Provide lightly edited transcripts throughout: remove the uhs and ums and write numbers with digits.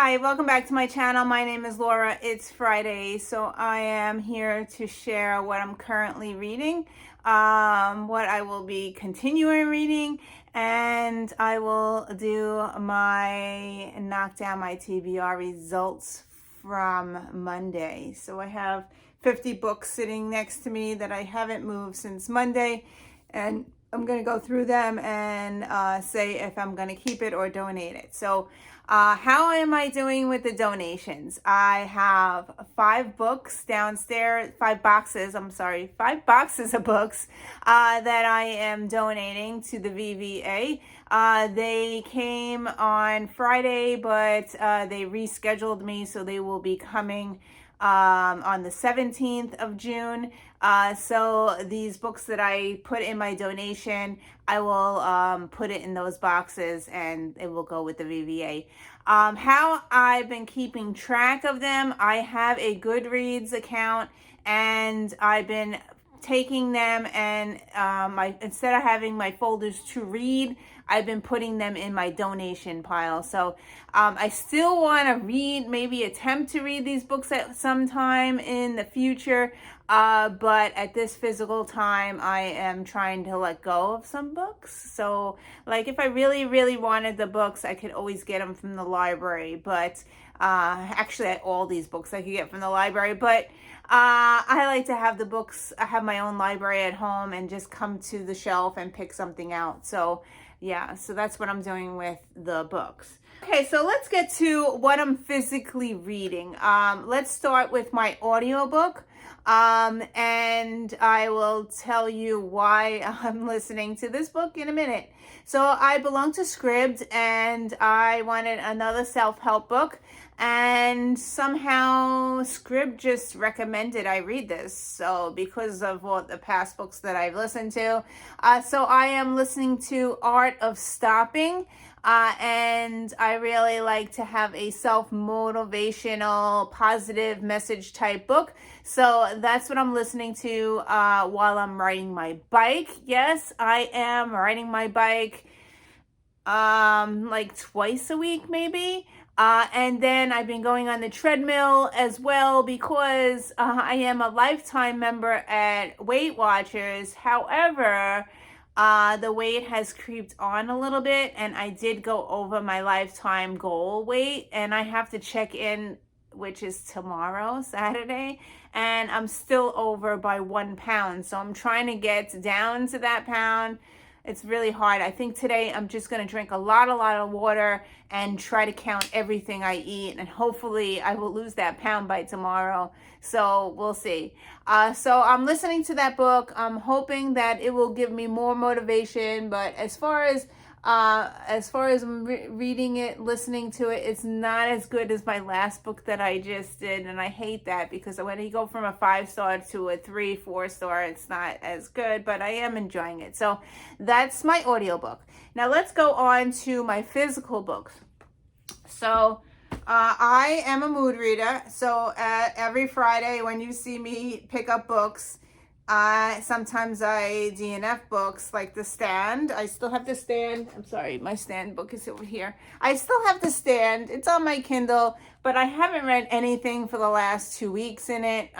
Hi, welcome back to my channel. My name is Laura. It's Friday, so I am here to share what I'm currently reading, what I will be continuing reading, and I will do my Knockdown My TBR results from Monday. So I have 50 books sitting next to me that I haven't moved since Monday, and I'm going to go through them and say if I'm going to keep it or donate it. So how am I doing with the donations? I have 5 books downstairs, 5 boxes of books that I am donating to the VVA. They came on Friday, but they rescheduled me, so they will be coming on the 17th of June. So these books that I put in my donation, I will put it in those boxes and it will go with the VVA. How I've been keeping track of them, I have a Goodreads account and I've been taking them and instead of having my folders to read, I've been putting them in my donation pile. So I still want to read, maybe attempt to read these books at some time in the future. But at this physical time, I am trying to let go of some books. So like if I really, really wanted the books, I could always get them from the library. But actually all these books I could get from the library. But I like to have the books, I have my own library at home and just come to the shelf and pick something out. So yeah, so that's what I'm doing with the books. Okay, so let's get to what I'm physically reading. Let's start with my audiobook. And I will tell you why I'm listening to this book in a minute. So I belong to Scribd and I wanted another self-help book. And somehow Scribd just recommended I read this. So because of all the past books that I've listened to. So I am listening to Art of Stopping. And I really like to have a self-motivational, positive message type book. So that's what I'm listening to while I'm riding my bike. Yes, I am riding my bike like twice a week maybe. And then I've been going on the treadmill as well because I am a lifetime member at Weight Watchers. However, the weight has creeped on a little bit and I did go over my lifetime goal weight and I have to check in, which is tomorrow, Saturday, and I'm still over by 1 pound. So I'm trying to get down to that pound. It's really hard. I think today I'm just going to drink a lot of water and try to count everything I eat. And hopefully I will lose that pound by tomorrow. So we'll see. So I'm listening to that book. I'm hoping that it will give me more motivation. But as far as reading it, listening to it, it's not as good as my last book that I just did. And I hate that because when you go from a 5-star to a 3-4 star, it's not as good, but I am enjoying it. So that's my audiobook. Now let's go on to my physical books. So I am a mood reader. So every Friday when you see me pick up books, sometimes I DNF books like The Stand. I still have The Stand. I'm sorry, my Stand book is over here. I still have The Stand. It's on my Kindle, but I haven't read anything for the last 2 weeks in it.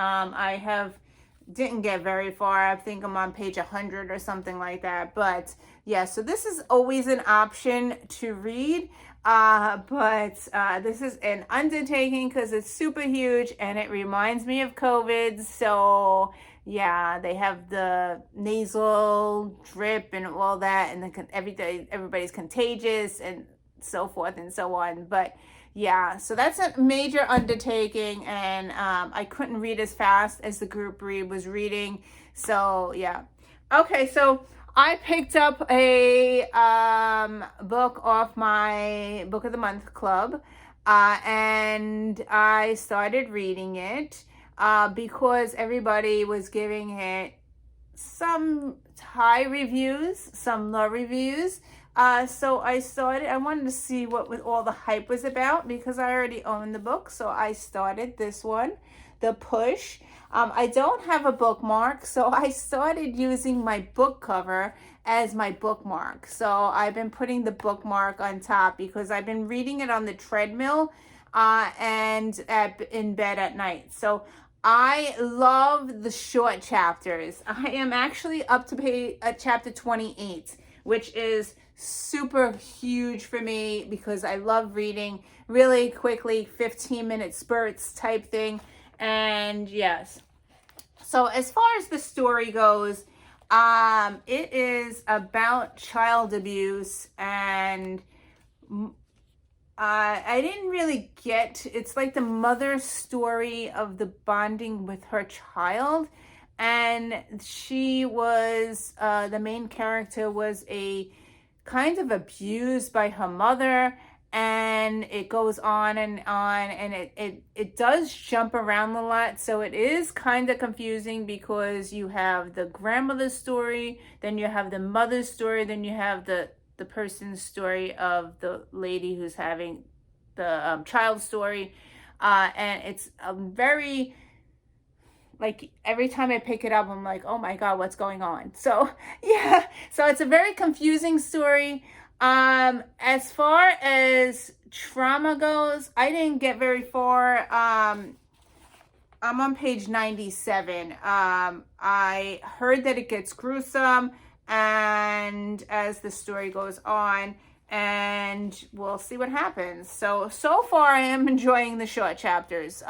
Didn't get very far. I think I'm on page 100 or something like that. But yeah, so this is always an option to read. But this is an undertaking because it's super huge and it reminds me of COVID. So yeah, they have the nasal drip and all that, and everybody's contagious and so forth and so on. But yeah, so that's a major undertaking, and I couldn't read as fast as the group read was reading. So yeah. Okay, so I picked up a book off my Book of the Month club, and I started reading it. Because everybody was giving it some high reviews, some low reviews. So I wanted to see what all the hype was about because I already own the book. So I started this one, The Push. I don't have a bookmark, so I started using my book cover as my bookmark. So I've been putting the bookmark on top because I've been reading it on the treadmill. and in bed at night. So I love the short chapters. I am actually up to chapter 28, which is super huge for me because I love reading really quickly, 15-minute spurts type thing. And yes, so as far as the story goes, it is about child abuse, and I didn't really get, it's like the mother's story of the bonding with her child. And she was, the main character was a kind of abused by her mother, and it goes on, and it does jump around a lot. So it is kind of confusing because you have the grandmother's story, then you have the mother's story, then you have the person's story of the lady who's having the child story, and it's a very, like, every time I pick it up, I'm like, oh my God, what's going on? So yeah, so it's a very confusing story. As far as trauma goes, I didn't get very far. I'm on page 97. I heard that it gets gruesome, and as the story goes on, and we'll see what happens. So far I am enjoying the short chapters.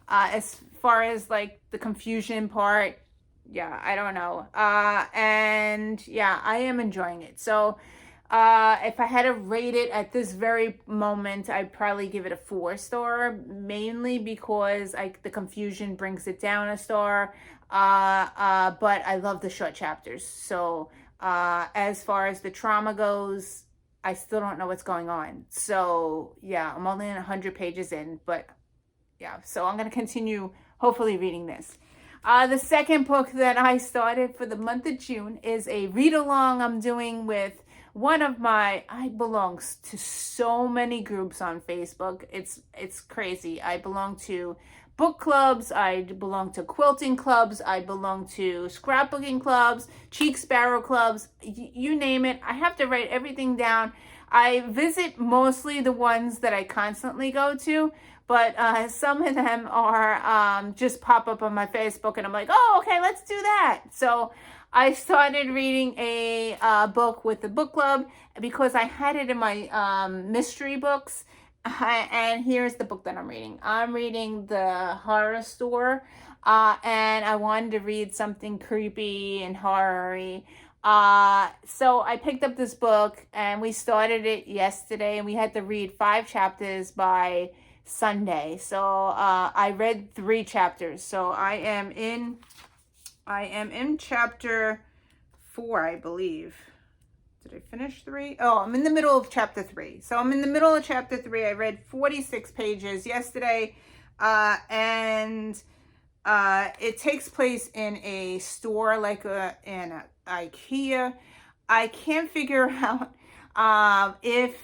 As far as like the confusion part, yeah, I don't know. And yeah, I am enjoying it. So if I had to rate it at this very moment, I'd probably give it a 4-star, mainly because the confusion brings it down a star. But I love the short chapters. So as far as the trauma goes, I still don't know what's going on. So yeah, I'm only 100 pages in, but yeah, so I'm going to continue hopefully reading this. The second book that I started for the month of June is a read along I'm doing with one of I belong to so many groups on Facebook. It's crazy. I belong to book clubs, I belong to quilting clubs, I belong to scrapbooking clubs, cheek sparrow clubs, you name it. I have to write everything down. I visit mostly the ones that I constantly go to, but some of them are just pop up on my Facebook, and I'm like, oh, okay, let's do that. So I started reading a book with the book club because I had it in my mystery books. And here's the book that I'm reading. I'm reading The Horror Store, and I wanted to read something creepy and horror-y. So I picked up this book, and we started it yesterday, and we had to read 5 chapters by Sunday. So I read 3 chapters. So I am in chapter 4, I believe. Did I finish 3? Oh, I'm in the middle of chapter 3. So I'm in the middle of chapter 3. I read 46 pages yesterday, and it takes place in a store like in IKEA. I can't figure out if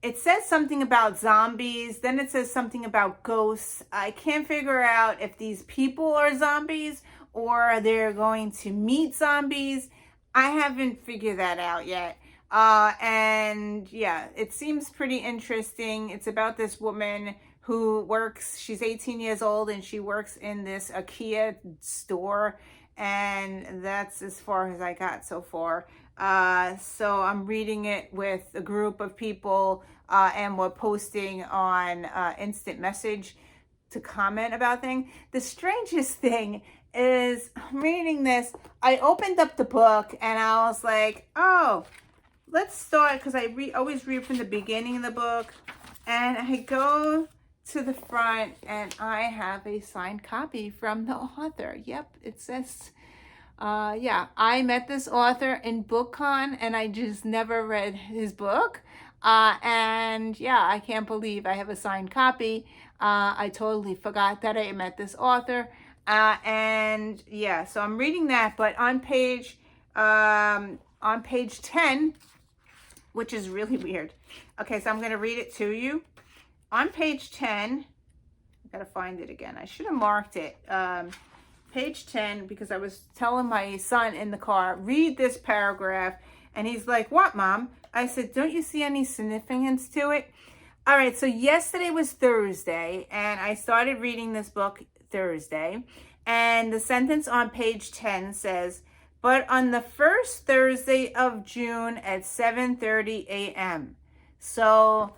it says something about zombies, then it says something about ghosts. I can't figure out if these people are zombies or they're going to meet zombies. I haven't figured that out yet. And yeah, it seems pretty interesting. It's about this woman who works, she's 18 years old, and she works in this IKEA store. And that's as far as I got so far. So I'm reading it with a group of people, and we're posting on instant message to comment about things. The strangest thing is, I'm reading this, I opened up the book and I was like, oh, let's start, because I always read from the beginning of the book, and I go to the front and I have a signed copy from the author. Yep, it says, yeah, I met this author in BookCon and I just never read his book. And yeah, I can't believe I have a signed copy. I totally forgot that I met this author. And yeah, so I'm reading that, but on page 10, which is really weird. Okay, so I'm going to read it to you. On page 10, I got to find it again. I should have marked it. Page 10, because I was telling my son in the car, read this paragraph. And he's like, what, Mom? I said, don't you see any significance to it? All right, so yesterday was Thursday, and I started reading this book Thursday, and the sentence on page 10 says, but on the first Thursday of June at 7:30 a.m. So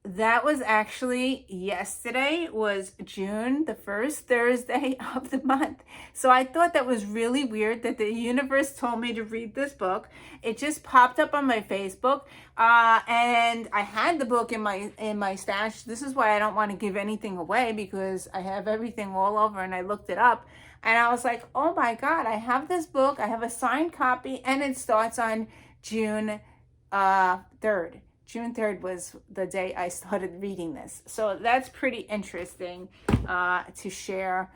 that was actually yesterday, was June, the first Thursday of the month. So I thought that was really weird that the universe told me to read this book. It just popped up on my Facebook, and I had the book in my stash. This is why I don't want to give anything away, because I have everything all over, and I looked it up, and I was like, oh my God, I have this book. I have a signed copy, and it starts on June 3rd. June 3rd was the day I started reading this. So that's pretty interesting to share.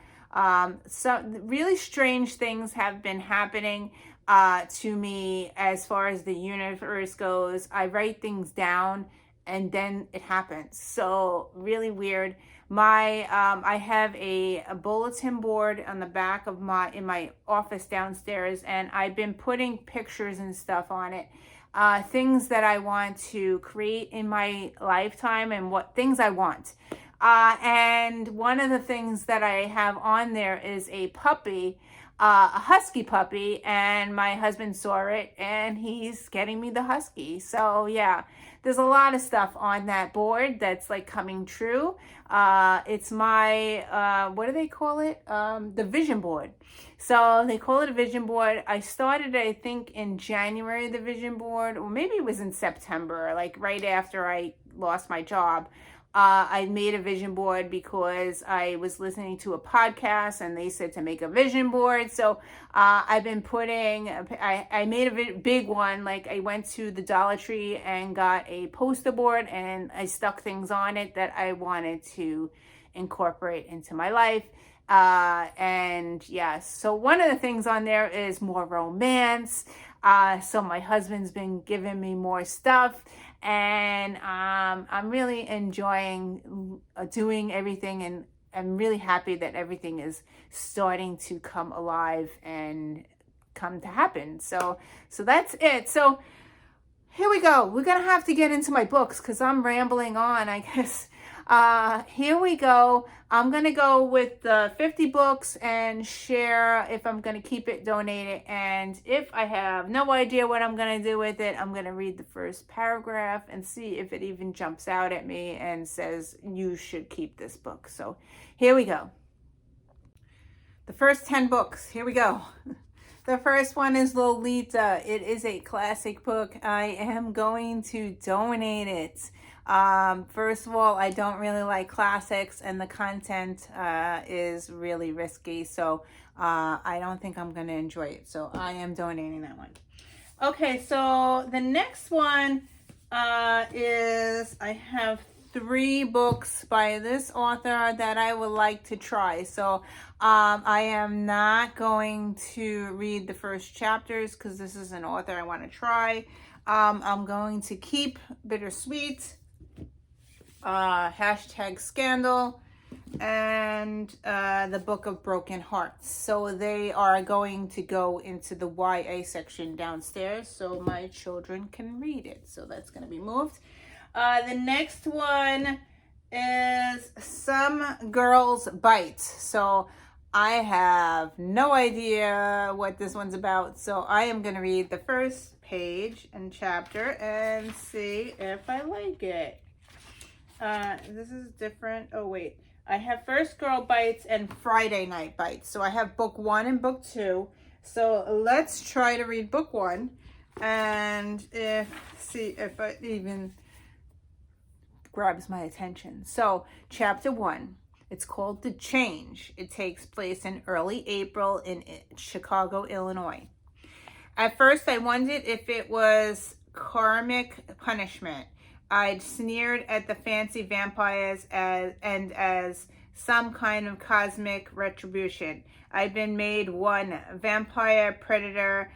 So really strange things have been happening to me as far as the universe goes. I write things down and then it happens. So really weird. I have a bulletin board on the back of in my office downstairs, and I've been putting pictures and stuff on it. Things that I want to create in my lifetime and what things I want. And one of the things that I have on there is a puppy, a husky puppy, and my husband saw it and he's getting me the husky. So yeah, there's a lot of stuff on that board that's like coming true. It's my, what do they call it? The vision board. So they call it a vision board. I started, I think, in January, the vision board, or maybe it was in September, like right after I lost my job. I made a vision board because I was listening to a podcast and they said to make a vision board. So I've been putting, I made a big one. Like I went to the Dollar Tree and got a poster board and I stuck things on it that I wanted to incorporate into my life. And yes, so one of the things on there is more romance. So my husband's been giving me more stuff, and I'm really enjoying doing everything, and I'm really happy that everything is starting to come alive and come to happen. So that's it. So here we go. We're gonna have to get into my books because I'm rambling on, I guess. Here we go. I'm going to go with the 50 books and share if I'm going to keep it, donate it. And if I have no idea what I'm going to do with it, I'm going to read the first paragraph and see if it even jumps out at me and says, you should keep this book. So here we go. The first 10 books. Here we go. The first one is Lolita. It is a classic book. I am going to donate it. First of all, I don't really like classics and the content is really risky. So I don't think I'm going to enjoy it. So I am donating that one. Okay, so the next one is I have 3 books by this author that I would like to try. So I am not going to read the first chapters because this is an author I want to try. I'm going to keep Bittersweet, #Scandal, and the Book of Broken Hearts. So they are going to go into the YA section downstairs so my children can read it. So that's going to be moved. The next one is Some Girls Bite. So I have no idea what this one's about. So I am going to read the first page and chapter and see if I like it. This is different. Oh, wait. I have First Girl Bites and Friday Night Bites. So I have book 1 and book 2. So let's try to read book 1 and see if it even grabs my attention. So chapter 1, it's called The Change. It takes place in early April in Chicago, Illinois. At first, I wondered if it was karmic punishment. I'd sneered at the fancy vampires as some kind of cosmic retribution. I'd been made one vampire predator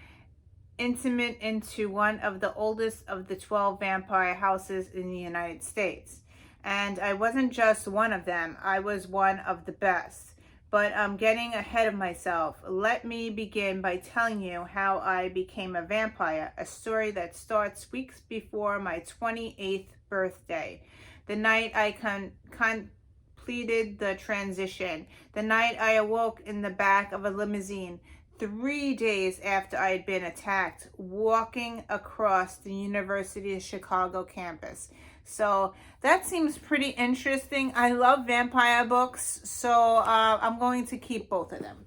intimate into one of the oldest of the 12 vampire houses in the United States. And I wasn't just one of them, I was one of the best. but I'm getting ahead of myself. Let me begin by telling you how I became a vampire, a story that starts weeks before my 28th birthday. The night I completed the transition. The night I awoke in the back of a limousine 3 days after I had been attacked, walking across the University of Chicago campus. So that seems pretty interesting. I love vampire books, so I'm going to keep both of them.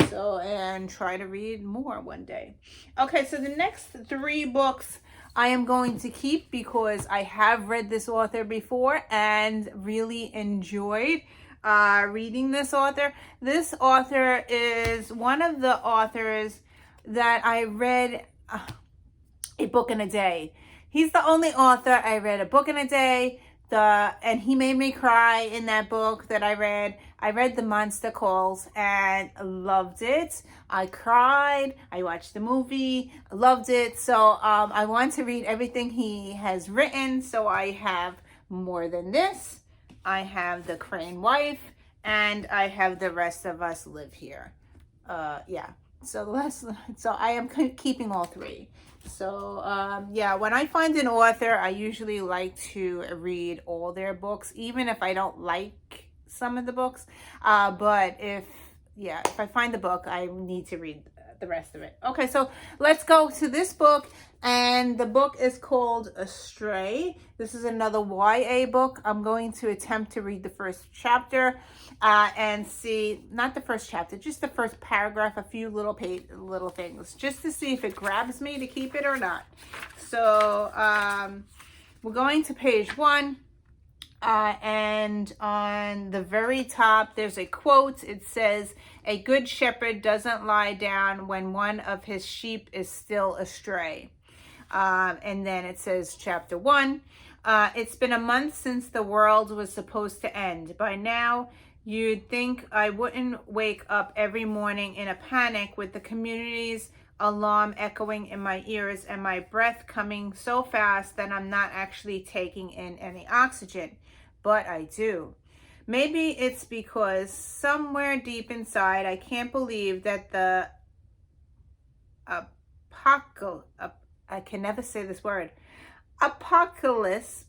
So, and try to read more one day. Okay, so the next 3 books I am going to keep because I have read this author before and really enjoyed reading this author. This author is one of the authors that I read a book in a day. He's the only author I read a book in a day. And he made me cry in that book that I read. I read The Monster Calls and loved it. I cried. I watched the movie. Loved it. So I want to read everything he has written. So I have More Than This. I have The Crane Wife. And I have The Rest of Us Live Here. Yeah. So I am keeping all 3. So yeah, when I find an author, I usually like to read all their books, even if I don't like some of the books. But if I find the book, I need to read the rest of it. Okay, so let's go to this book, and the book is called Astray. This is another YA book. I'm going to attempt to read the first chapter and see, not the first chapter, just the first paragraph, a few little things, just to see if it grabs me to keep it or not. So we're going to page 1. And on the very top, there's a quote. It says, "A good shepherd doesn't lie down when one of his sheep is still astray." And then it says, chapter 1, "It's been a month since the world was supposed to end. By now, you'd think I wouldn't wake up every morning in a panic with the community's alarm echoing in my ears and my breath coming so fast that I'm not actually taking in any oxygen. But I do. Maybe it's because somewhere deep inside, I can't believe that the I can never say this word, apocalypse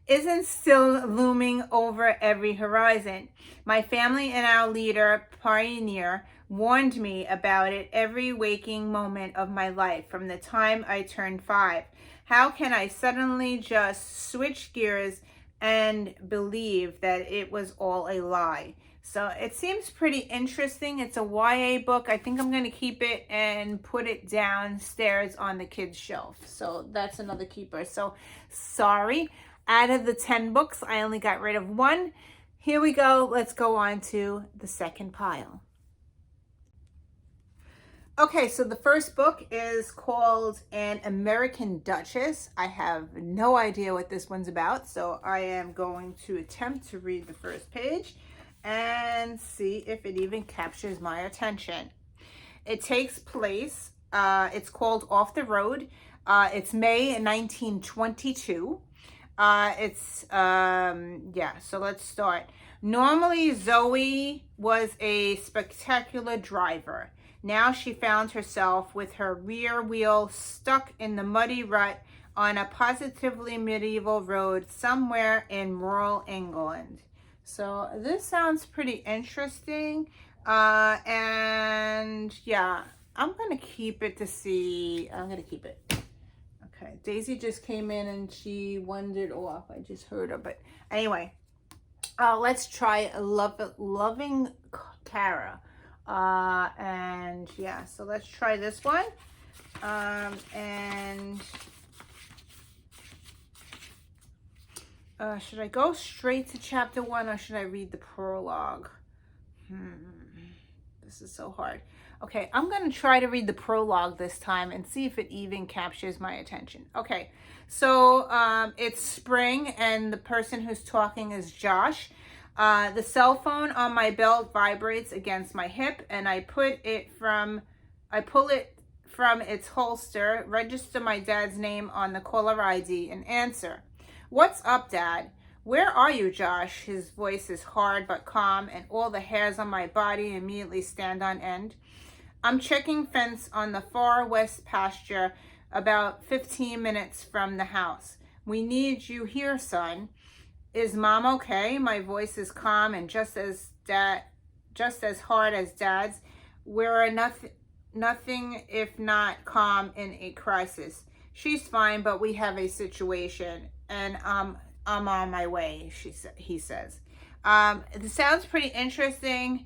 isn't still looming over every horizon. My family and our leader, Pioneer, warned me about it every waking moment of my life from the time I turned 5. How can I suddenly just switch gears and believe that it was all a lie?" So it seems pretty interesting. It's a YA book. I think I'm going to keep it and put it downstairs on the kids' shelf. So that's another keeper. So sorry. Out of the 10 books, I only got rid of 1. Here we go. Let's go on to the second pile. Okay, so the first book is called An American Duchess. I have no idea what this one's about, so I am going to attempt to read the first page and see if it even captures my attention. It takes place, it's called Off the Road. It's May 1922. So let's start. Normally, Zoe was a spectacular driver. Now she found herself with her rear wheel stuck in the muddy rut on a positively medieval road somewhere in rural England. So this sounds pretty interesting. And yeah, I'm going to keep it to see. I'm going to keep it. Okay, Daisy just came in and she wandered off. I just heard her. But anyway, let's try Loving Kara. And yeah, so let's try this one. Should I go straight to chapter 1 or should I read the prologue? This is so hard. Okay, I'm going to try to read the prologue this time and see if it even captures my attention. Okay, so it's spring and the person who's talking is Josh. The cell phone on my belt vibrates against my hip and I pull it from its holster, register my dad's name on the caller ID and answer. "What's up, Dad?" Where are you, Josh? His voice is hard but calm, and all the hairs on my body immediately stand on end. I'm checking fence on the far west pasture about 15 minutes from the house. We need you here, son. Is Mom okay? My voice is calm and just as hard as Dad's. We're nothing if not calm in a crisis. She's fine, but we have a situation, and I'm on my way. He says. It sounds pretty interesting.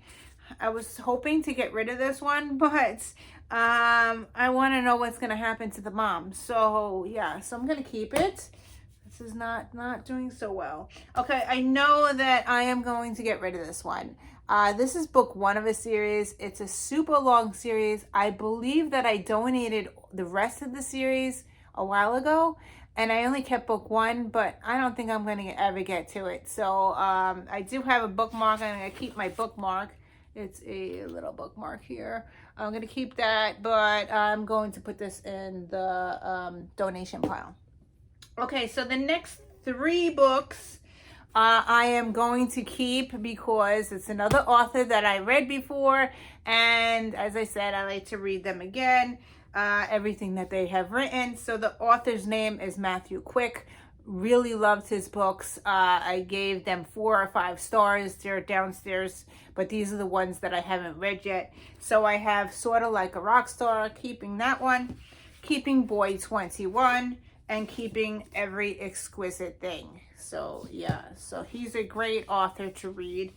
I was hoping to get rid of this one, but I want to know what's going to happen to the mom. So yeah, so I'm going to keep it. This is not doing so well. Okay, I know that I am going to get rid of this one. This is book 1 of a series. It's a super long series. I believe that I donated the rest of the series a while ago, and I only kept book 1, but I don't think I'm going to ever get to it. So I do have a bookmark, and I'm going to keep my bookmark. It's a little bookmark here. I'm going to keep that, but I'm going to put this in the donation pile. Okay, so the next 3 books I am going to keep because it's another author that I read before. And as I said, I like to read them again, everything that they have written. So the author's name is Matthew Quick. Really loved his books. I gave them 4 or 5 stars. They're downstairs, but these are the ones that I haven't read yet. So I have Sort of Like a Rock Star, keeping that one, keeping Boy 21, and keeping Every Exquisite Thing. So yeah, so he's a great author to read.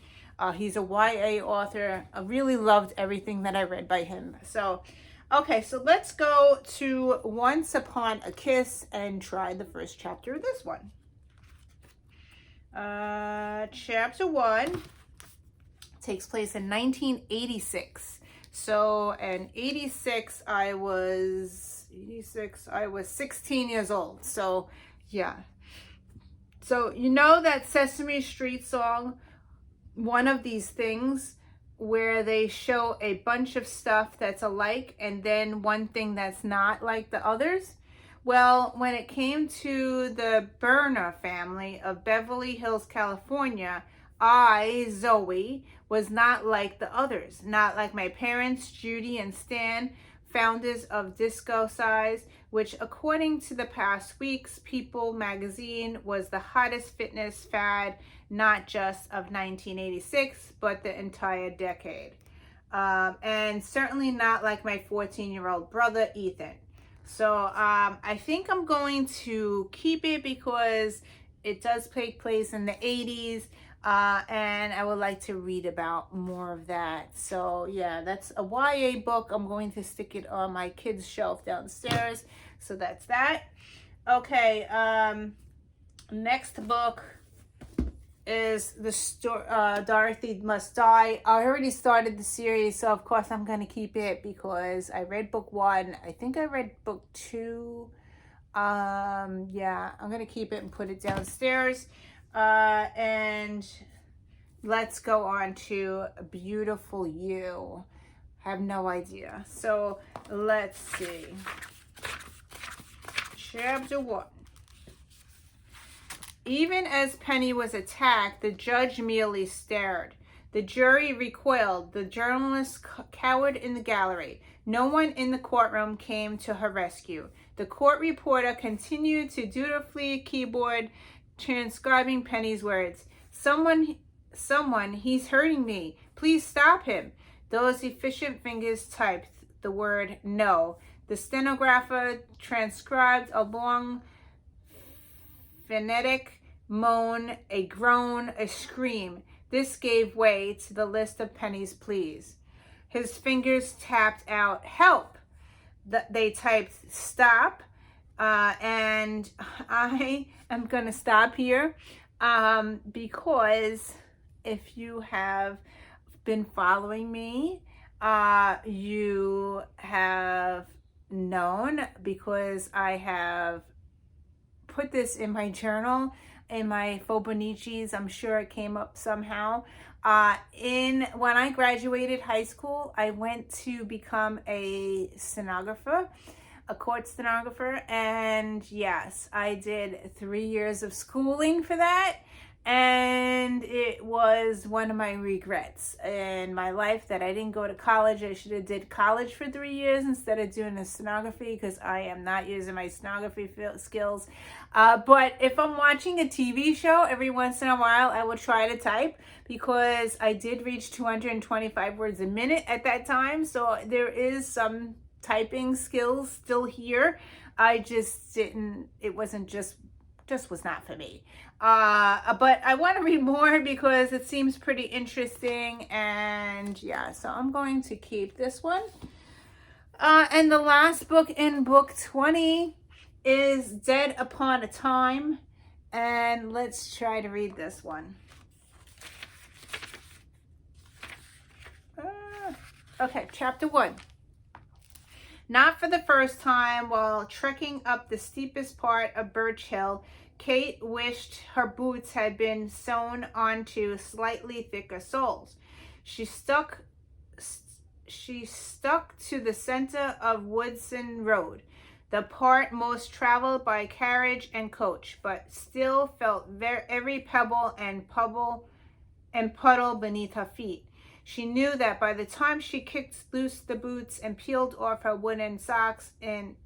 He's a YA author. I really loved everything that I read by him. So okay, so let's go to Once Upon a Kiss and try the first chapter of this one. Chapter 1 takes place in 1986. So in 86, I was 16 years old. So yeah. So you know that Sesame Street song, One of These Things, where they show a bunch of stuff that's alike and then one thing that's not like the others? Well, when it came to the Burner family of Beverly Hills, California, I, Zoe, was not like the others. Not like my parents, Judy and Stan, founders of Disco Size, which according to the past week's People magazine was the hottest fitness fad, not just of 1986, but the entire decade. And certainly not like my 14-year-old brother, Ethan. So I think I'm going to keep it because it does take place in the 80s. And I would like to read about more of that. So yeah, that's a YA book. I'm going to stick it on my kids' shelf downstairs. So that's that. Okay, next book is the story, Dorothy Must Die. I already started the series, so of course I'm going to keep it because I read book 1. I think I read book 2. Yeah, I'm going to keep it and put it downstairs. And let's go on to Beautiful You. I have no idea. So let's see. Chapter 1. Even as Penny was attacked, the judge merely stared. The jury recoiled. The journalist cowered in the gallery. No one in the courtroom came to her rescue. The court reporter continued to dutifully keyboard, transcribing Penny's words. Someone, he's hurting me. Please stop him. Those efficient fingers typed the word no. The stenographer transcribed a long phonetic moan, a groan, a scream. This gave way to the list of Penny's pleas. His fingers tapped out help. They typed stop. And I am going to stop here because if you have been following me, you have known, because I have put this in my journal, in my Fibonacci's. I'm sure it came up somehow. When I graduated high school, I went to become a stenographer, a court stenographer, and yes, I did 3 years of schooling for that. And it was one of my regrets in my life that I didn't go to college. I should have did college for 3 years instead of doing a stenography, because I am not using my stenography skills. But if I'm watching a TV show, every once in a while I will try to type, because I did reach 225 words a minute at that time. So there is some typing skills still here. I just didn't, it wasn't just was not for me. But I want to read more because it seems pretty interesting. And yeah, so I'm going to keep this one. And the last book in book 20 is Dead Upon a Time. And let's try to read this one. Okay, chapter 1. Not for the first time, while trekking up the steepest part of Birch Hill, Kate wished her boots had been sewn onto slightly thicker soles. She stuck to the center of Woodson Road, the part most traveled by carriage and coach, but still felt every pebble and puddle beneath her feet. She knew that by the time she kicked loose the boots and peeled off her woolen socks in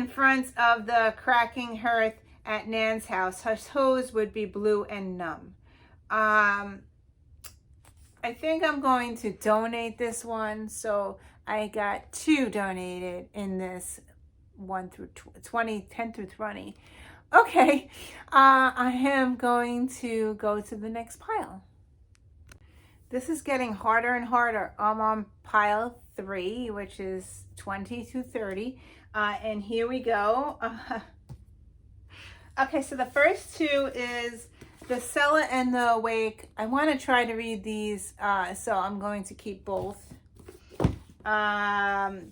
front of the cracking hearth at Nan's house, her toes would be blue and numb. I think I'm going to donate this one. So I got 2 donated in this 1 through 20, 10 through 20. Okay, I am going to go to the next pile. This is getting harder and harder. I'm on pile 3, which is 20 to 30. And here we go. Okay, so the first 2 is The Cellar and the Awake. I want to try to read these, so I'm going to keep both. The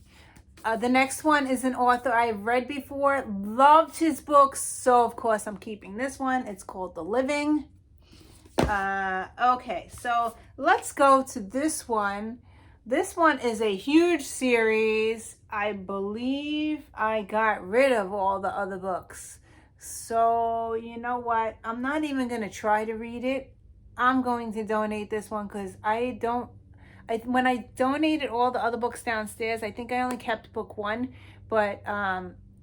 next one is an author I've read before, loved his books, so of course I'm keeping this one. It's called The Living. Okay, so let's go to this one. This one is a huge series. I believe I got rid of all the other books. So you know what? I'm not even going to try to read it. I'm going to donate this one because when I donated all the other books downstairs, I think I only kept book 1. But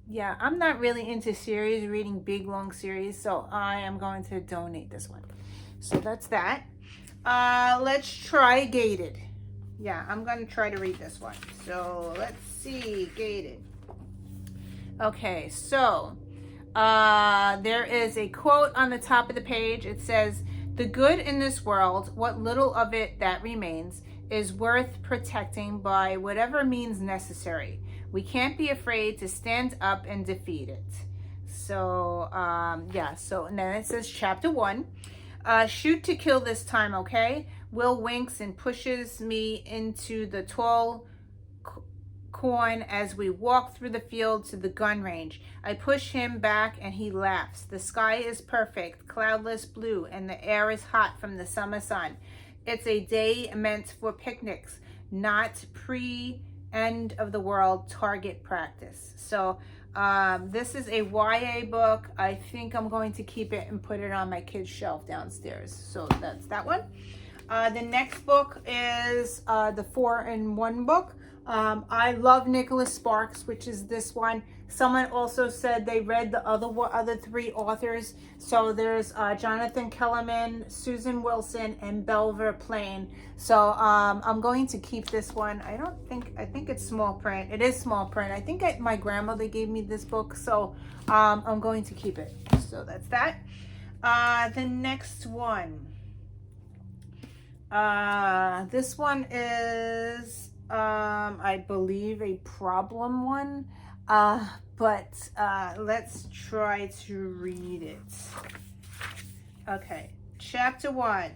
yeah, I'm not really into series, reading big, long series. So I am going to donate this one. So that's that. Let's try Gated. Yeah, I'm going to try to read this one. So let's see, Gated. Okay, so there is a quote on the top of the page. It says, "The good in this world, what little of it that remains, is worth protecting by whatever means necessary. We can't be afraid to stand up and defeat it." So, yeah, so and then it says chapter 1. "Shoot to kill this time, okay?" Will winks and pushes me into the tall corn as we walk through the field to the gun range. I push him back and he laughs. The sky is perfect, cloudless blue, and the air is hot from the summer sun. It's a day meant for picnics, not pre-end of the world target practice. So this is a YA book. I think I'm going to keep it and put it on my kids' shelf downstairs. So that's that one. The next book is the 4-in-1 book. I love Nicholas Sparks, which is this one. Someone also said they read the other 3 authors. So there's Jonathan Kellerman, Susan Wilson, and Belver Plain. So I'm going to keep this one. I think it's small print. It is small print. I think my grandmother gave me this book. So I'm going to keep it. So that's that. The next one. This one is, I believe, a problem one. But let's try to read it. Okay, chapter 1.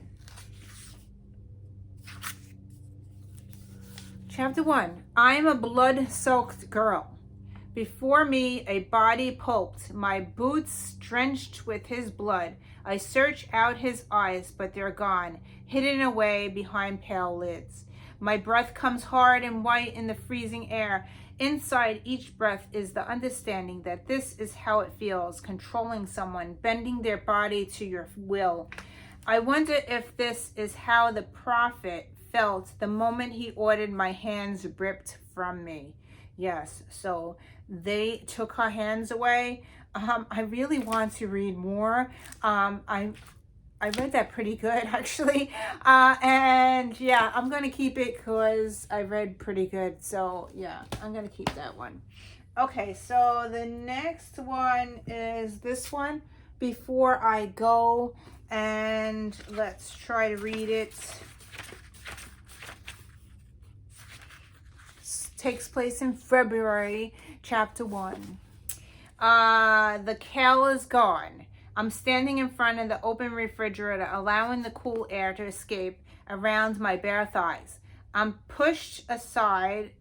Chapter 1. I am a blood-soaked girl. Before me, a body pulped, my boots drenched with his blood. I search out his eyes, but they're gone, hidden away behind pale lids. My breath comes hard and white in the freezing air. Inside each breath is the understanding that this is how it feels, controlling someone, bending their body to your will. I wonder if this is how the prophet felt the moment he ordered my hands ripped from me. Yes, so they took her hands away. I really want to read more. I read that pretty good, actually. And yeah, I'm going to keep it because I read pretty good. So yeah, I'm going to keep that one. Okay, so the next one is this one, Before I Go. And let's try to read it. Takes place in February, chapter 1. The kale is gone. I'm standing in front of the open refrigerator, allowing the cool air to escape around my bare thighs. I've pushed aside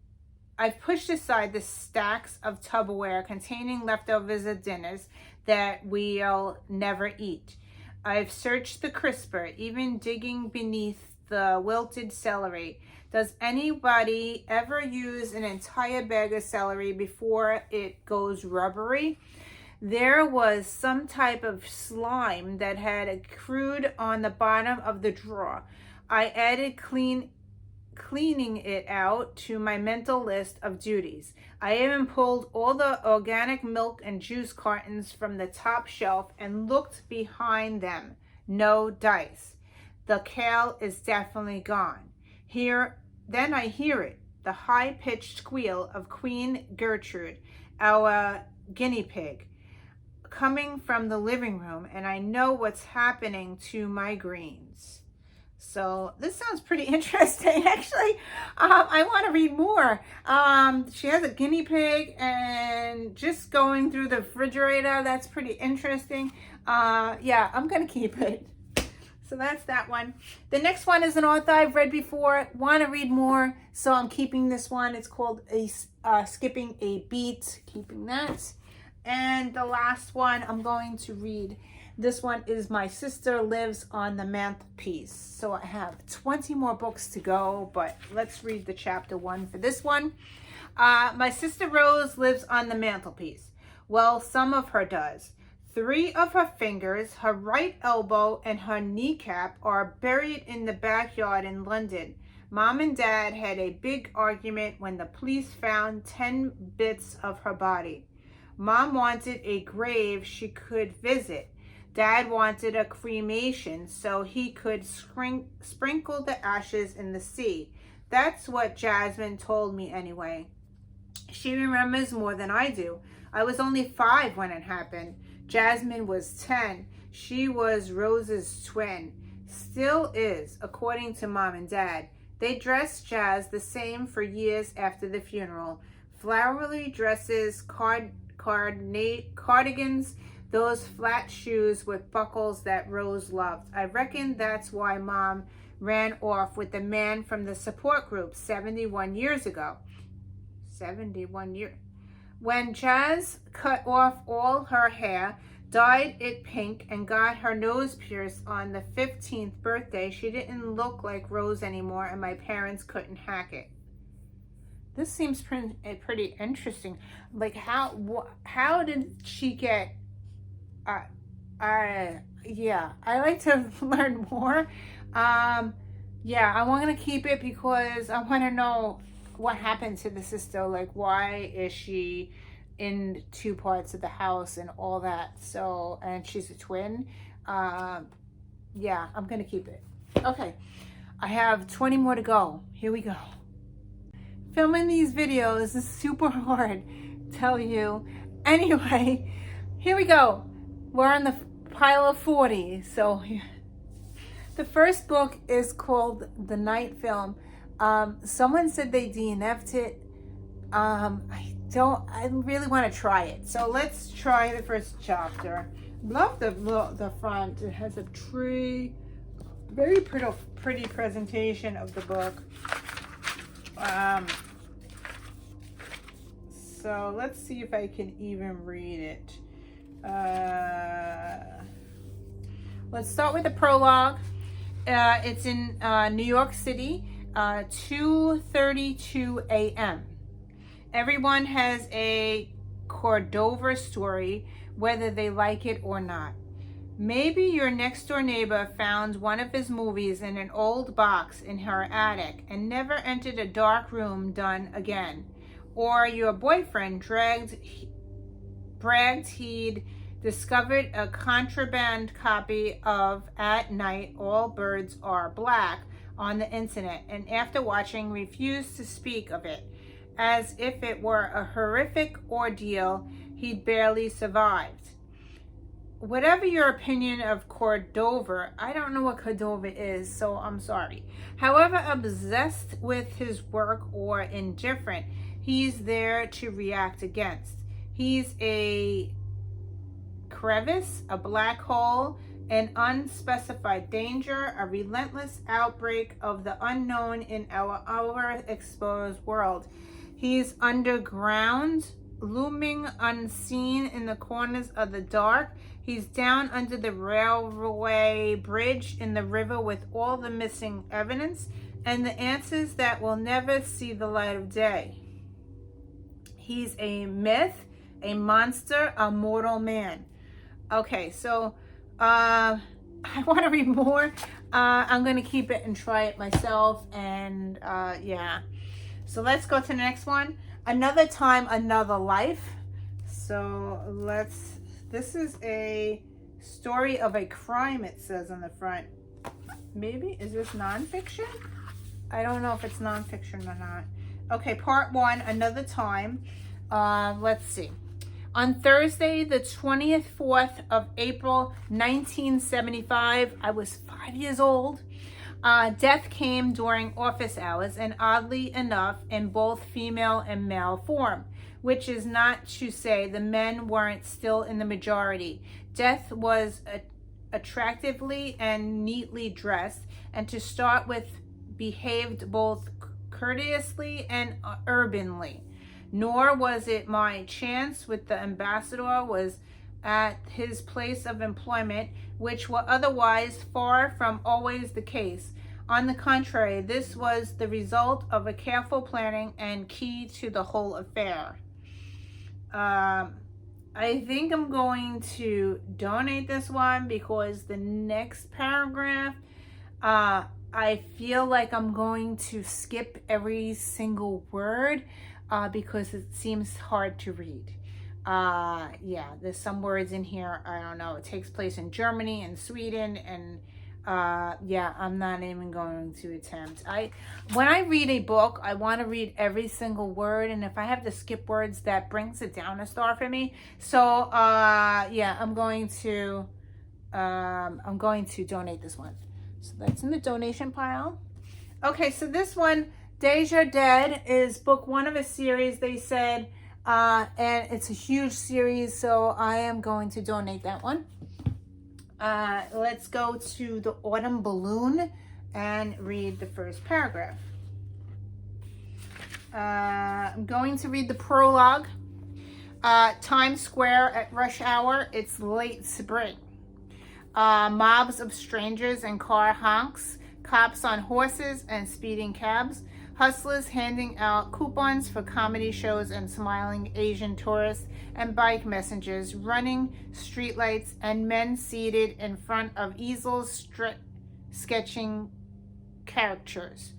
the stacks of Tupperware containing leftovers of dinners that we'll never eat. I've searched the crisper, even digging beneath the wilted celery. Does anybody ever use an entire bag of celery before it goes rubbery? There was some type of slime that had accrued on the bottom of the drawer. I added cleaning it out to my mental list of duties. I even pulled all the organic milk and juice cartons from the top shelf and looked behind them. No dice. The kale is definitely gone. Then I hear it, the high-pitched squeal of Queen Gertrude, our guinea pig, coming from the living room, and I know what's happening to my greens. So this sounds pretty interesting. Actually, I want to read more. She has a guinea pig and just going through the refrigerator. That's pretty interesting. Yeah, I'm going to keep it. So that's that one. The next one is an author I've read before. Want to read more, so I'm keeping this one. It's called Skipping a Beat. Keeping that. And the last one I'm going to read. This one is My Sister Lives on the Mantelpiece. So I have 20 more books to go, but let's read the chapter 1 for this one. My sister Rose lives on the mantelpiece. Well, some of her does. 3 of her fingers, her right elbow, and her kneecap are buried in the backyard in London. Mom and Dad had a big argument when the police found 10 bits of her body. Mom wanted a grave she could visit. Dad wanted a cremation so he could sprinkle the ashes in the sea. That's what Jasmine told me anyway. She remembers more than I do. I was only 5 when it happened. Jasmine was 10. She was Rose's twin. Still is, according to Mom and Dad. They dressed Jazz the same for years after the funeral. Flowery dresses, cardigans, those flat shoes with buckles that Rose loved. I reckon that's why Mom ran off with the man from the support group 71 years ago. 71 years. When Jazz cut off all her hair, dyed it pink, and got her nose pierced on the 15th birthday, she didn't look like Rose anymore, and my parents couldn't hack it. This seems pretty interesting. Like, how did she get... yeah, I like to learn more. Yeah, I want to keep it because I want to know what happened to the sister. Like, why is she in 2 parts of the house and all that? So, and she's a twin. Yeah, I'm gonna keep it. Okay, I have 20 more to go. Here we go. Filming these videos is super hard, tell you. Anyway, here we go. We're on the pile of 40. So the first book is called The Night Film. Someone said they DNF'd it. I really want to try it. So let's try the first chapter. Love the front. It has a tree. Very pretty presentation of the book. So let's see if I can even read it. Let's start with the prologue. It's in New York City, 2:32 a.m. Everyone has a Cordova story, whether they like it or not. Maybe your next door neighbor found one of his movies in an old box in her attic and never entered a dark room done again. Or your boyfriend bragged he'd discovered a contraband copy of At Night All Birds Are Black on the internet, and after watching refused to speak of it, as if it were a horrific ordeal he'd barely survived. Whatever your opinion of Cordova, I don't know what Cordova is, so I'm sorry. However obsessed with his work or indifferent, he's there to react against. He's a crevice, a black hole, an unspecified danger, a relentless outbreak of the unknown in our overexposed world. He's underground, looming unseen in the corners of the dark. He's down under the railway bridge in the river with all the missing evidence and the answers that will never see the light of day. He's a myth, a monster, a mortal man. Okay, so I want to read more. I'm going to keep it and try it myself. And yeah. So let's go to the next one. Another Time, Another Life. So this is a story of a crime, it says on the front. Maybe, is this nonfiction? I don't know if it's nonfiction or not. Okay, part 1, Another Time. Let's see. On Thursday, the 24th of April, 1975, I was 5 years old. Death came during office hours, and oddly enough, in both female and male form, which is not to say the men weren't still in the majority. Death was attractively and neatly dressed, and to start with, behaved both courteously and urbanly. Nor was it my chance with the ambassador was at his place of employment, which were otherwise far from always the case. On the contrary, this was the result of a careful planning and key to the whole affair. I think I'm going to donate this one because the next paragraph, I feel like I'm going to skip every single word because it seems hard to read. Yeah, there's some words in here, I don't know. It takes place in Germany and Sweden, and yeah, I'm not even going to attempt. When I read a book, I want to read every single word, and if I have to skip words, that brings it down a star for me. So yeah, I'm going to donate this one. So that's in the donation pile. Okay, so this one, Deja Dead, is book 1 of a series, they said, and it's a huge series, so I am going to donate that one. Let's go to the Autumn Balloon and read the first paragraph. I'm going to read the prologue. Times Square at rush hour. It's late spring. Mobs of strangers and car honks, cops on horses and speeding cabs, hustlers handing out coupons for comedy shows and smiling Asian tourists and bike messengers, running streetlights, and men seated in front of easels sketching caricatures.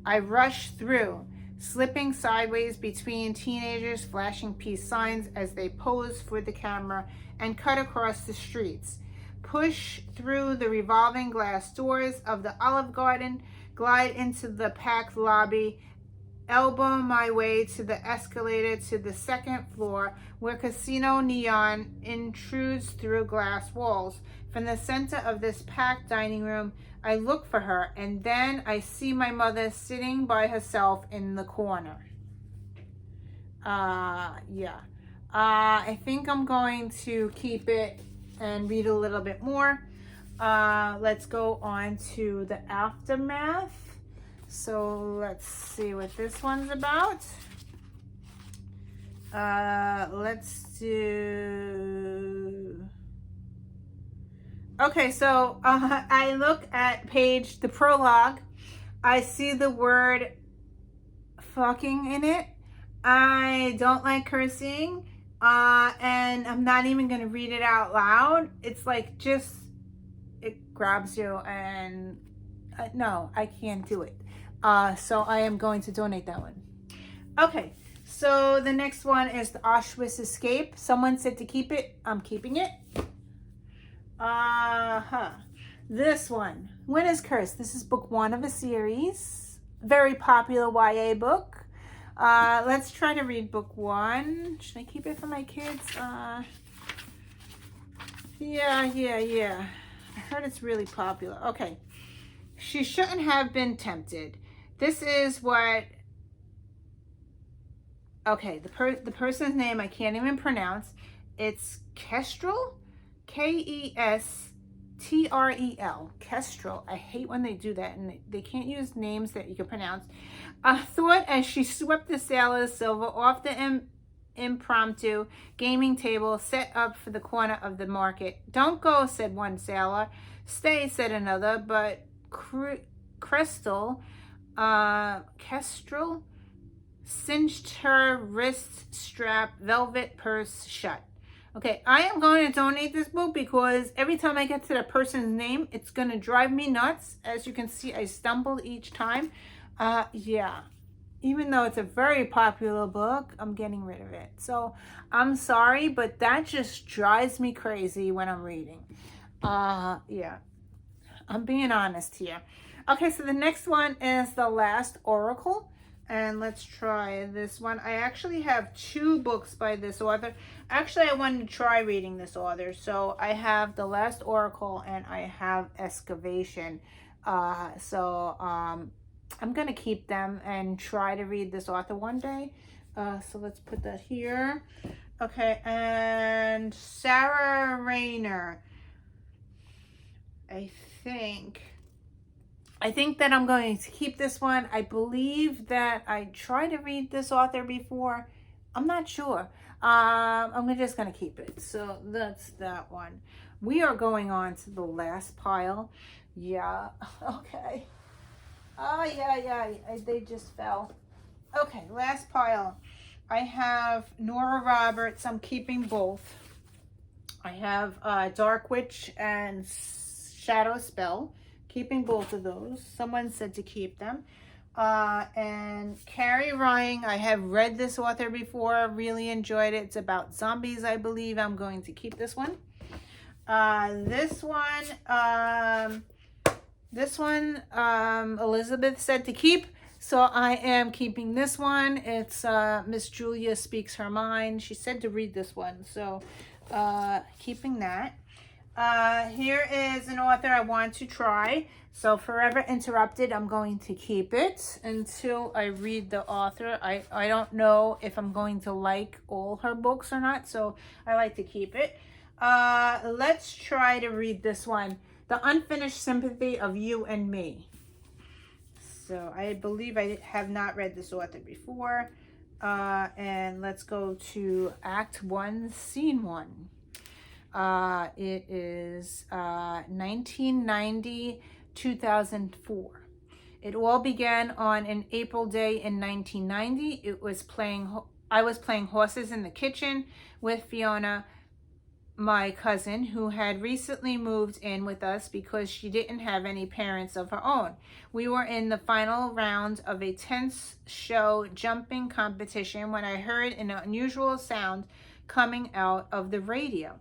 I rush through, slipping sideways between teenagers flashing peace signs as they pose for the camera, and cut across the streets. Push through the revolving glass doors of the Olive Garden, glide into the packed lobby, elbow my way to the escalator to the second floor where casino neon intrudes through glass walls. From the center of this packed dining room, I look for her, and then I see my mother sitting by herself in the corner. Yeah. I think I'm going to keep it and read a little bit more. Let's go on to the aftermath. So let's see what this one's about. Let's do... Okay, so I look at the prologue. I see the word fucking in it. I don't like cursing, and I'm not even going to read it out loud. It's like just, it grabs you, and no, I can't do it. So I am going to donate that one. Okay, so the next one is the Auschwitz Escape. Someone said to keep it. I'm keeping it. This one, Winner's Curse. This is book 1 of a series. Very popular YA book. Let's try to read book 1. Should I keep it for my kids? Yeah. I heard it's really popular. Okay. She shouldn't have been tempted. This is what... Okay, the person's name I can't even pronounce. It's Kestrel? Kestrel. Kestrel. I hate when they do that and they can't use names that you can pronounce. Thought as she swept the sailor's silver off the impromptu gaming table set up for the corner of the market. Don't go, said one sailor. Stay, said another, but Kestrel cinched her wrist strap velvet purse shut. Okay, I am going to donate this book because every time I get to the person's name, it's going to drive me nuts. As you can see, I stumbled each time. Yeah. Even though it's a very popular book, I'm getting rid of it. So I'm sorry, but that just drives me crazy when I'm reading. Yeah. I'm being honest here. Okay, so the next one is The Last Oracle. And let's try this one. I actually have 2 books by this author. Actually, I wanted to try reading this author. So I have The Last Oracle and I have Excavation. I'm going to keep them and try to read this author one day. So let's put that here. Okay, and Sarah Rayner. I think that I'm going to keep this one. I believe that I tried to read this author before. I'm not sure. I'm just going to keep it. So that's that one. We are going on to the last pile. Yeah. Okay. Oh, yeah. They just fell. Okay, last pile. I have Nora Roberts. I'm keeping both. I have Dark Witch and Shadow Spell. Keeping both of those. Someone said to keep them. And Carrie Ryan, I have read this author before, really enjoyed it. It's about zombies, I believe. I'm going to keep this one. This one, Elizabeth said to keep, so I am keeping this one. It's Miss Julia Speaks Her Mind. She said to read this one, so keeping that. Here is an author I want to try. So Forever Interrupted, I'm going to keep it until I read the author. I don't know if I'm going to like all her books or not, so I like to keep it. Let's try to read this one. The Unfinished Sympathy of You and Me. So I believe I have not read this author before. And let's go to Act 1, Scene 1. It is 1990, 2004. It all began on an April day in 1990. I was playing horses in the kitchen with Fiona, my cousin, who had recently moved in with us because she didn't have any parents of her own. We were in the final round of a tense show jumping competition when I heard an unusual sound coming out of the radio.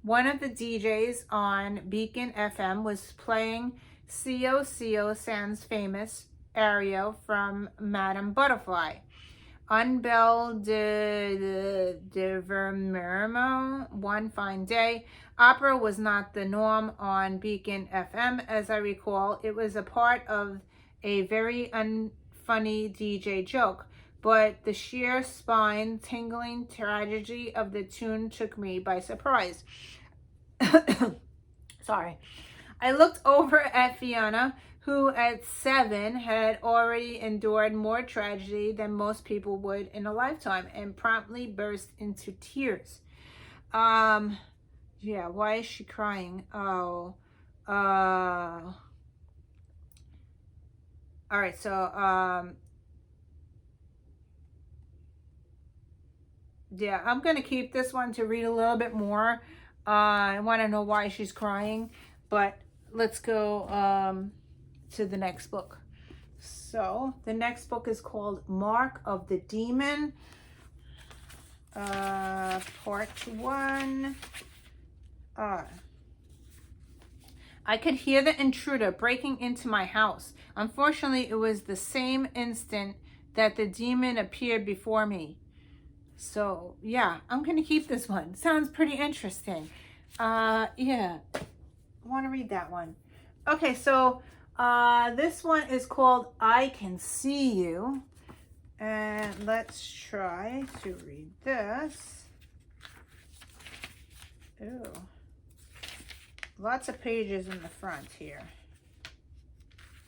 One of the DJs on Beacon FM was playing C.O. Sands' famous aria from Madame Butterfly. Un bel de Vermermo, one fine day. Opera was not the norm on Beacon FM, as I recall. It was a part of a very unfunny DJ joke, but the sheer spine-tingling tragedy of the tune took me by surprise. Sorry. I looked over at Fiona, who at 7 had already endured more tragedy than most people would in a lifetime, and promptly burst into tears. Yeah, why is she crying? Oh, all right, so, Yeah, I'm going to keep this one to read a little bit more. I want to know why she's crying, but let's go to the next book. So the next book is called Mark of the Demon, part 1. I could hear the intruder breaking into my house. Unfortunately, it was the same instant that the demon appeared before me. So, yeah, I'm going to keep this one. Sounds pretty interesting. Yeah, I want to read that one. Okay, so this one is called I Can See You. And let's try to read this. Ooh. Lots of pages in the front here.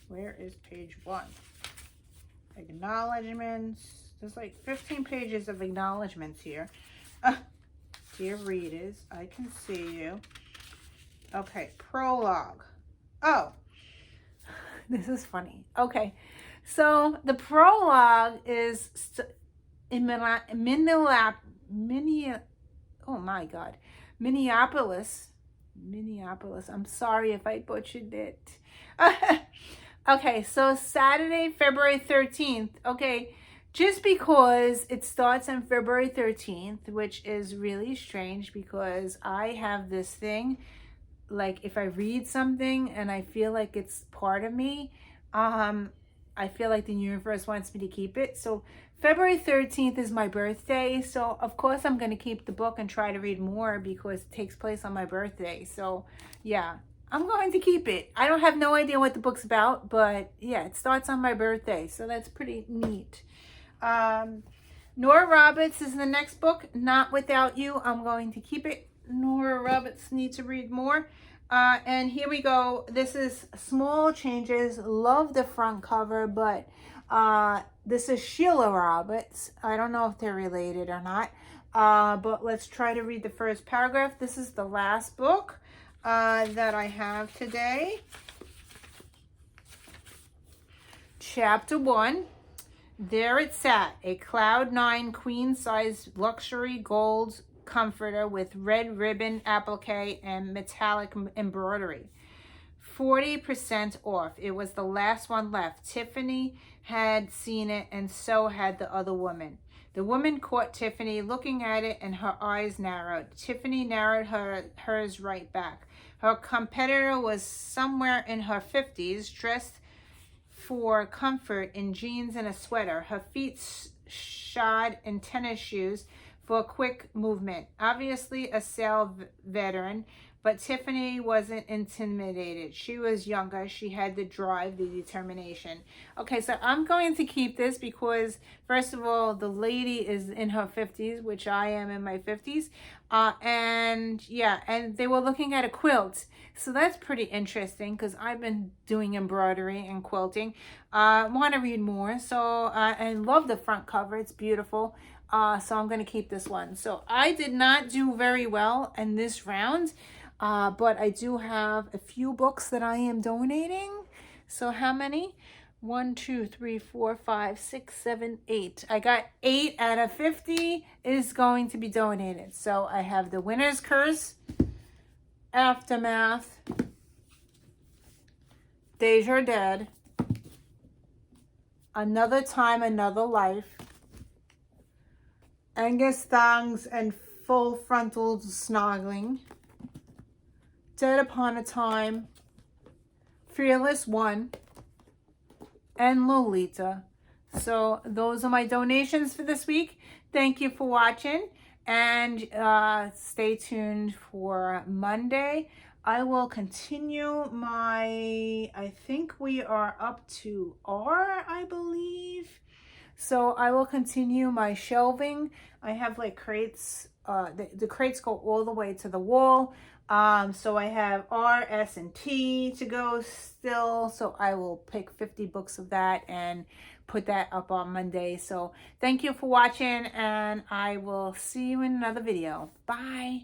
Where is page 1? Acknowledgements. There's like 15 pages of acknowledgements here. Dear readers, I can see you. Okay, prologue. Oh, this is funny. Okay, so the prologue is in Minneapolis. I'm sorry if I butchered it. Okay, so Saturday, February 13th. Okay, just because it starts on February 13th, which is really strange because I have this thing, like if I read something and I feel like it's part of me, I feel like the universe wants me to keep it. So February 13th is my birthday. So of course I'm going to keep the book and try to read more because it takes place on my birthday. So yeah, I'm going to keep it. I don't have no idea what the book's about, but yeah, it starts on my birthday. So that's pretty neat. Nora Roberts is the next book, Not Without You. I'm going to keep it. Nora Roberts needs to read more. And here we go. This is Small Changes. Love the front cover, but this is Sheila Roberts. I don't know if they're related or not, but let's try to read the first paragraph. This is the last book that I have today. Chapter 1. There it sat, a Cloud 9 queen-size luxury gold comforter with red ribbon applique and metallic embroidery. 40% off. It was the last one left. Tiffany had seen it, and so had the other woman. The woman caught Tiffany looking at it, and her eyes narrowed. Tiffany narrowed hers right back. Her competitor was somewhere in her 50s, dressed for comfort in jeans and a sweater. Her feet shod in tennis shoes for quick movement. Obviously a sale veteran, but Tiffany wasn't intimidated. She was younger. She had the drive, the determination. Okay, so I'm going to keep this because, first of all, the lady is in her 50s, which I am in my 50s. And yeah, and they were looking at a quilt. So that's pretty interesting because I've been doing embroidery and quilting. I want to read more. So I love the front cover. It's beautiful. So I'm going to keep this one. So I did not do very well in this round, but I do have a few books that I am donating. So how many? 1, 2, 3, 4, 5, 6, 7, 8. I got 8 out of 50 is going to be donated. So I have The Winner's Curse, Aftermath, Deja Dead, Another Time, Another Life, Angus Thongs and Full Frontal Snoggling, Dead Upon a Time, Fearless One, and Lolita. So those are my donations for this week. Thank you for watching, and stay tuned for Monday. I will continue my, I think we are up to R, I believe. So I will continue my shelving. I have like crates, the crates go all the way to the wall. So I have R, S, and T to go still. So I will pick 50 books of that and put that up on Monday. So thank you for watching, and I will see you in another video. Bye.